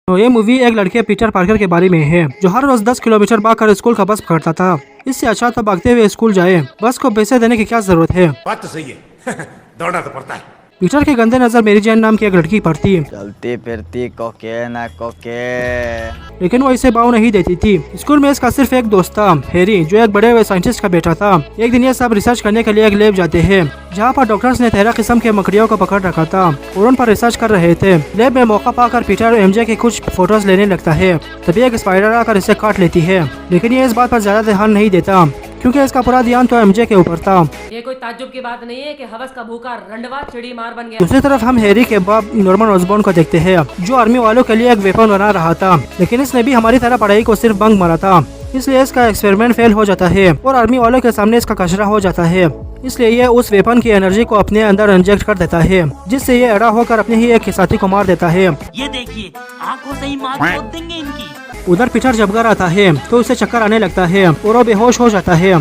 तो ये मूवी एक लड़के पीटर पार्कर के बारे में है जो हर रोज 10 किलोमीटर भागकर स्कूल का बस पकड़ता था। इससे अच्छा तो भागते हुए स्कूल जाए, बस को पैसे देने की क्या जरूरत है। बात तो सही है दौड़ना तो पड़ता है। पीटर के गंदे नजर मेरी जैन नाम की एक लड़की पड़ती, चलती फिरती कोके ना कोके। लेकिन वो इसे बाव नहीं देती थी। स्कूल में इसका सिर्फ एक दोस्त था, हैरी, जो एक बड़े हुए साइंटिस्ट का बेटा था। एक दिन ये सब रिसर्च करने के लिए एक लैब जाते हैं जहाँ पर डॉक्टर्स ने 13 किस्म के मकड़ियों को पकड़ रखा था और उन पर रिसर्च कर रहे थे। लैब में मौका पाकर पीटर और एमजे के कुछ फोटोज लेने लगता है, तभी एक स्पाइडर आकर इसे काट लेती है। लेकिन ये इस बात पर ज्यादा ध्यान नहीं देता क्योंकि इसका पूरा ध्यान तो एमजे के ऊपर था। ये कोई ताज्जुब की बात नहीं है कि हवस का भूखा रंडवा चिड़ी मार बन गया। दूसरी तरफ हम हैरी के बाप नॉर्मन ऑसबॉर्न को देखते हैं जो आर्मी वालों के लिए एक वेपन बना रहा था, लेकिन इसने भी हमारी तरह पढ़ाई को सिर्फ बंक मारा था, इसलिए इसका एक्सपेरिमेंट फेल हो जाता है और आर्मी वालों के सामने इसका कचरा हो जाता है। इसलिए ये उस वेपन की एनर्जी को अपने अंदर इंजेक्ट कर देता है, जिससे ये अड़ा होकर अपने ही एक साथी को मार देता है। ये देखिए आंखों से ही मार खोद देंगे इनकी। उधर पीटर जब घर आता है तो उसे चक्कर आने लगता है और वो बेहोश हो जाता है,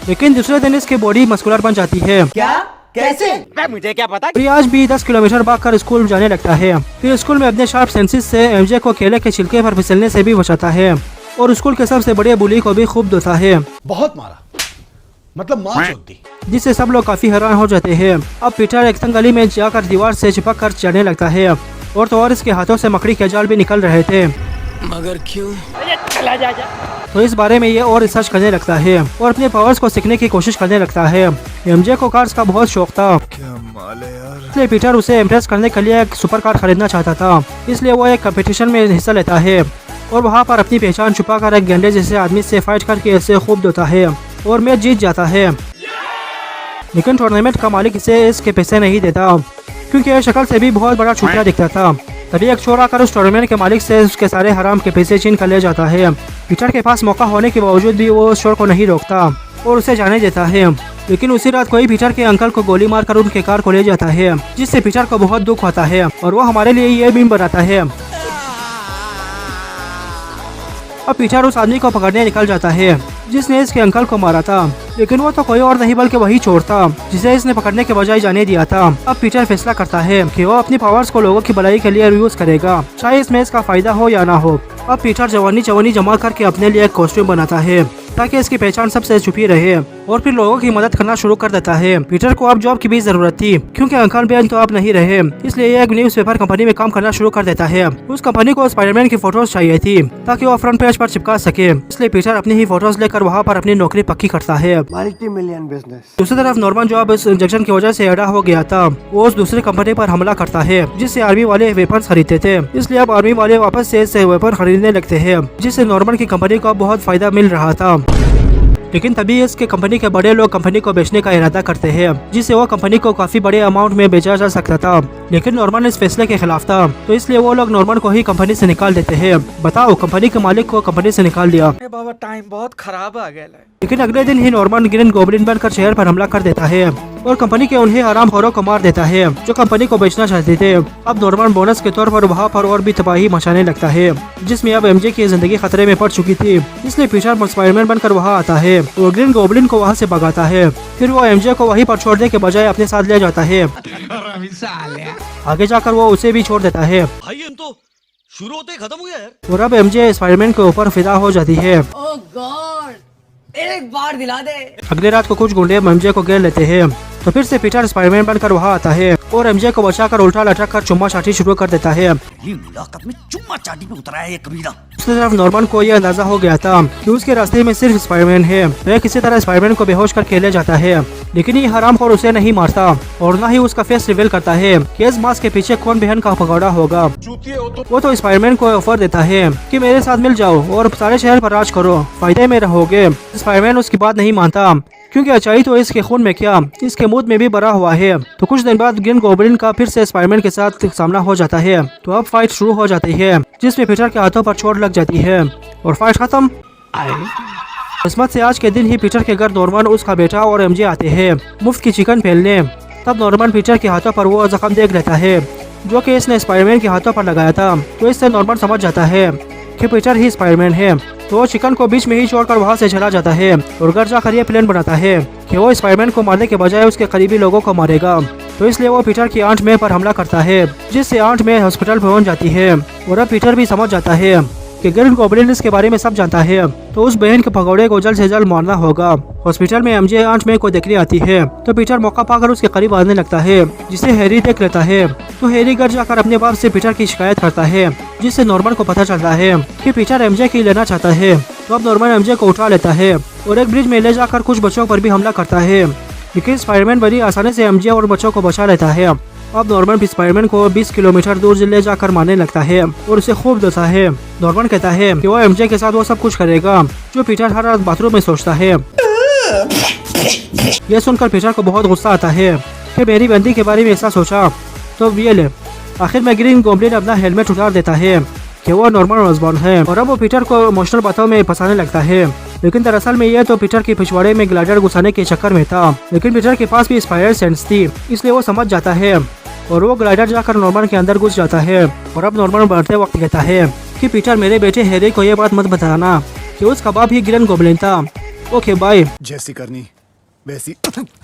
लेकिन दूसरे दिन इसकी बॉडी मस्कुलर बन जाती है। क्या कैसे? मुझे क्या पता। और आज भी 10 किलोमीटर भागकर स्कूल जाने लगता है। फिर स्कूल में अपने शार्प सेंसेस से एमजे को केले के छिलके पर फिसलने से भी बचाता है और स्कूल के सबसे बड़े बुली को भी खूब धोता है। बहुत मारा, मतलब मार चोट दी, जिससे सब लोग काफी हैरान हो जाते हैं। अब पीटर एक तंग गली में जाकर दीवार से चिपक कर चढ़ने लगता है और इसके हाथों से मकड़ी के जाल भी निकल रहे थे। मगर क्यों? तो इस बारे में ये और रिसर्च करने लगता है और अपने पावर्स को सीखने की कोशिश करने लगता है। एमजे को कार्स का बहुत शौक था, क्या माल है यार। इसलिए पीटर उसे इम्प्रेस करने के लिए एक सुपर कार खरीदना चाहता था। इसलिए वो एक कंपटीशन में हिस्सा लेता है और वहाँ पर अपनी पहचान छुपाकर एक गेंडे जैसे आदमी से फाइट करके इसे खूब धोता है और मैच जीत जाता है। लेकिन टूर्नामेंट का मालिक इसे इसके पैसे नहीं देता क्योंकि यह शक्ल से भी बहुत बड़ा छुटिया दिखता था। तभी एक चोर आकर उस टूर्नामेंट के मालिक से उसके सारे हराम के पैसे छीन कर ले जाता है। पीटर के पास मौका होने के बावजूद भी वो उस चोर को नहीं रोकता और उसे जाने देता है। लेकिन उसी रात कोई पीटर के अंकल को गोली मारकर उनके कार को ले जाता है, जिससे पीटर को बहुत दुख होता है और वो हमारे लिए ये बीम बनाता है। अब पीटर उस आदमी को पकड़ने निकल जाता है जिसने इसके अंकल को मारा था, लेकिन वो तो कोई और नहीं बल्कि वही चोर था जिसे इसने पकड़ने के बजाय जाने दिया था। अब पीटर फैसला करता है कि वो अपनी पावर्स को लोगों की भलाई के लिए यूज करेगा, चाहे इसमें इसका फायदा हो या ना हो। अब पीटर जवानी जमा करके अपने लिए एक कॉस्ट्यूम बनाता है ताकि इसकी पहचान सबसे छुपी रहे और फिर लोगों की मदद करना शुरू कर देता है। पीटर को अब जॉब की भी जरूरत थी क्योंकि अंकल बेन तो अब नहीं रहे, इसलिए ये एक न्यूज़पेपर कंपनी में काम करना शुरू कर देता है। उस कंपनी को स्पाइडरमैन की फोटोज चाहिए थी ताकि वो फ्रंट पेज पर चिपका सके, इसलिए पीटर अपनी ही फोटोज लेकर वहाँ पर अपनी नौकरी पक्की करता है। Multi-million business. दूसरी तरफ नॉर्मन जो अब इस इंजेक्शन की वजह से अड़ा हो गया था, वो उस दूसरी कंपनी पर हमला करता है जिससे आर्मी वाले वेपन खरीदते थे। इसलिए अब आर्मी वाले वापस से वेपन खरीदने लगते हैं, जिससे नॉर्मन की कंपनी को बहुत फायदा मिल रहा था। लेकिन तभी इसके कंपनी के बड़े लोग कंपनी को बेचने का इरादा करते हैं, जिससे वो कंपनी को काफी बड़े अमाउंट में बेचा जा सकता था। लेकिन नॉर्मन इस फैसले के खिलाफ था, तो इसलिए वो लोग नॉर्मन को ही कंपनी से निकाल देते हैं। बताओ, कंपनी के मालिक को कंपनी से निकाल दिया। बाबा टाइम बहुत खराब आ गया। लेकिन अगले दिन ही नॉर्मन ग्रीन गोब्लिन बनकर शहर पर हमला कर देता है और कंपनी के उन्हें हरामखोरों को मार देता है जो कंपनी को बेचना चाहते थे। अब नॉर्मन बोनस के तौर पर वहाँ पर और भी तबाही मचाने लगता है, जिसमें अब एमजे की जिंदगी खतरे में पड़ चुकी थी। इसलिए पीटर स्पाइडरमैन बनकर वहाँ आता है और ग्रीन गोब्लिन को वहाँ से भगाता है। फिर वो एमजे को वहीं पर छोड़ने के बजाय अपने साथ ले जाता है। आगे जाकर वो उसे भी छोड़ देता है भाई हम तो शुरू होते खत्म हो गया यार। और अब एमजे स्पाइडरमैन के ऊपर फिदा हो जाती है। ओह गॉड, एक बार दिला दे। अगले रात को कुछ गुंडे एमजे को घेर लेते हैं, तो फिर से पीटर स्पाइडरमैन बनकर वहाँ आता है और एमजे को बचाकर उल्टा लटक कर चुम्मा चाटी शुरू कर देता है। मुलाकात में चुम्मा चाटी पे उतरा है ये कबीरा। दूसरी तरफ नॉर्मन को यह अंदाजा हो गया था कि उसके रास्ते में सिर्फ स्पाइडरमैन है। वह किसी तरह स्पाइडरमैन को बेहोश करके ले जाता है, लेकिन ये हरामखोर उसे नहीं मारता और न ही उसका फेस रिवील करता है कि इस मास्क के पीछे कौन बहन का पकौड़ा होगा। वो तो स्पाइडरमैन को ऑफर देता है कि मेरे साथ मिल जाओ और सारे शहर पर राज करो, फायदे में रहोगे। स्पाइडरमैन उसकी बात नहीं मानता क्योंकि अच्छाई तो इसके खून में क्या, इसके मुंह में भी भरा हुआ है। तो कुछ दिन बाद ग्रीन गोब्लिन का फिर से स्पाइडरमैन के साथ सामना हो जाता है। तो अब फाइट शुरू हो जाती है, जिसमें पीटर के हाथों पर चोट लग जाती है और फाइट खत्म। किस्मत से आज के दिन ही पीटर के घर नॉर्मन, उसका बेटा और एमजे आते हैं मुफ्त की चिकन फैलने। तब नॉर्मन पीटर के हाथों पर वो जख्म देख लेता है जो कि इसने स्पाइडरमैन के हाथों पर लगाया था। तो इससे नॉर्मन समझ जाता है कि पीटर ही स्पाइडरमैन है। तो वो चिकन को बीच में ही छोड़कर वहाँ से चला जाता है और घर जाकर ये प्लान बनाता है कि वो स्पाइडरमैन को मारने के बजाय उसके करीबी लोगों को मारेगा तो इसलिए वो पीटर की आंट मे पर हमला करता है, जिससे आंट मे हॉस्पिटल पहुंच जाती है। और अब पीटर भी समझ जाता है कि ग्रीन गॉब्लिन इसके बारे में सब जानता है, तो उस बहन के भगोड़े को जल्द से जल्द मारना होगा। हॉस्पिटल में एमजे आंट मे को देखने आती है, तो पीटर मौका पाकर उसके करीब आने लगता है, जिसे हैरी देख लेता है। तो हैरी घर जाकर अपने बाप से पीटर की शिकायत करता है, जिससे नॉर्मन को पता चलता है कि पीटर एमजे की लेना चाहता है। तो अब नॉर्मन एमजे को उठा लेता है और एक ब्रिज में ले जाकर कुछ बच्चों पर भी हमला करता है, लेकिन स्पाइडरमैन बड़ी आसानी से एमजे और बच्चों को बचा लेता है। अब नॉर्मन भी स्पाइडरमैन को 20 किलोमीटर दूर ले जाकर मारने लगता है और उसे खूब देता है। नॉर्मन कहता है कि वो एमजे के साथ वो सब कुछ करेगा जो पीटर हर रात बाथरूम में सोचता है। यह सुनकर पीटर को बहुत गुस्सा आता है कि मेरी बंदी के बारे में ऐसा सोचा। तो ये ले, आखिर में ग्रीन गॉब्लिन अपना हेलमेट उतार देता है कि वो नॉर्मन ऑसबॉर्न है, और अब वो पीटर को इमोशनल बातों में फंसाने लगता है। लेकिन दरअसल में यह तो पीटर के पिछवाड़े में ग्लाइडर घुसाने के चक्कर में था, लेकिन पीटर के पास भी स्पाइडर सेंस थी, इसलिए वो समझ जाता है और वो ग्लाइडर जाकर नॉर्मन के अंदर घुस जाता है। और अब नॉर्मन बढ़ते वक्त कहता है कि पीटर, मेरे बेटे हैरी को ये बात मत बताना कि उसका बाप ही ग्रीन गॉब्लिन था। Okay bye. जैसी करनी वैसी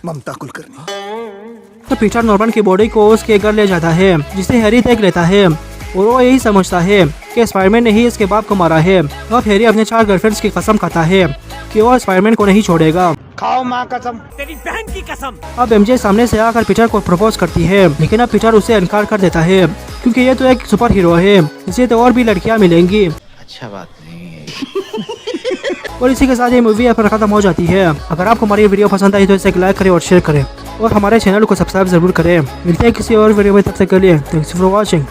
ममता कुलकर्णी। तो पीटर नॉर्मन की बॉडी को उसके घर ले जाता है, जिसे हैरी देख लेता है और वो यही समझता है कि स्पाइडरमैन ने ही इसके बाप को मारा है। अब हैरी अपने 4 गर्लफ्रेंड्स की कसम खाता है कि वो स्पाइडरमैन को नहीं छोड़ेगा। खाओ माँ कसम। तेरी बहन की कसम। अब एमजे सामने से आकर पीटर को प्रपोज करती है, लेकिन अब पीटर उसे इनकार कर देता है क्योंकि ये तो एक सुपर हीरो है, इसे तो और भी लड़कियां मिलेंगी। अच्छा बात नहीं है। और इसी के साथ ये मूवी यहाँ पर खत्म हो जाती है। अगर आपको हमारी वीडियो पसंद आई तो इसे लाइक करें और शेयर करें और हमारे चैनल को सब्सक्राइब जरूर करें। मिलते हैं किसी और वीडियो में, तब तक के लिए थैंक्स फॉर वॉचिंग।